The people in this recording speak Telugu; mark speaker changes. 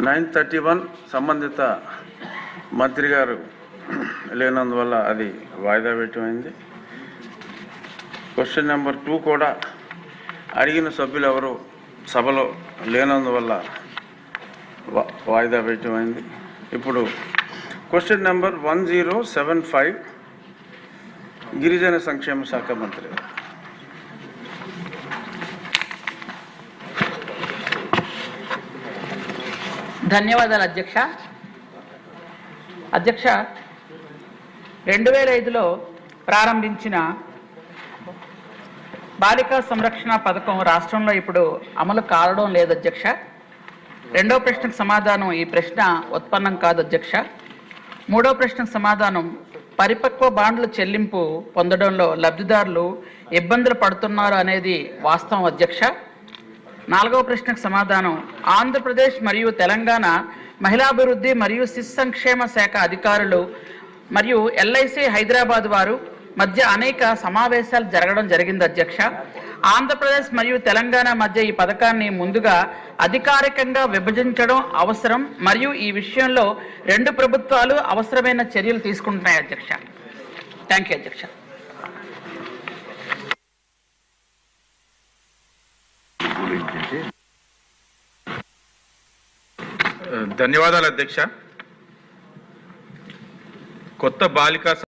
Speaker 1: 9:31 సంబంధిత మంత్రి గారు లేనందువల్ల అది వాయిదా వేయటమైంది. క్వశ్చన్ నెంబర్ 2 కూడా అడిగిన సభ్యులు ఎవరు సభలో లేనందువల్ల వాయిదా వేయటమైంది. ఇప్పుడు క్వశ్చన్ నెంబర్ 1075 గిరిజన సంక్షేమ శాఖ మంత్రి.
Speaker 2: ధన్యవాదాలు అధ్యక్ష. 2005లో ప్రారంభించిన బాలికా సంరక్షణ పథకం రాష్ట్రంలో ఇప్పుడు అమలు కావడం లేదు అధ్యక్ష. రెండో ప్రశ్నకు సమాధానం ఈ ప్రశ్న ఉత్పన్నం కాదు అధ్యక్ష. మూడో ప్రశ్నకు సమాధానం పరిపక్వ బాండ్ల చెల్లింపు పొందడంలో లబ్ధిదారులు ఇబ్బందులు పడుతున్నారు అనేది వాస్తవం అధ్యక్ష. నాలుగవ ప్రశ్నకు సమాధానం ఆంధ్రప్రదేశ్ మరియు తెలంగాణ మహిళాభివృద్ధి మరియు శిశు సంక్షేమ శాఖ అధికారులు మరియు LIC హైదరాబాద్ వారు మధ్య అనేక సమావేశాలు జరగడం జరిగింది అధ్యక్ష. ఆంధ్రప్రదేశ్ మరియు తెలంగాణ మధ్య ఈ పథకాన్ని ముందుగా అధికారికంగా విభజించడం అవసరం మరియు ఈ విషయంలో రెండు ప్రభుత్వాలు అవసరమైన చర్యలు తీసుకుంటున్నాయి అధ్యక్ష. థ్యాంక్ యూ అధ్యక్ష.
Speaker 3: ధన్యవాదాలు అధ్యక్ష. కొత్త బాలికా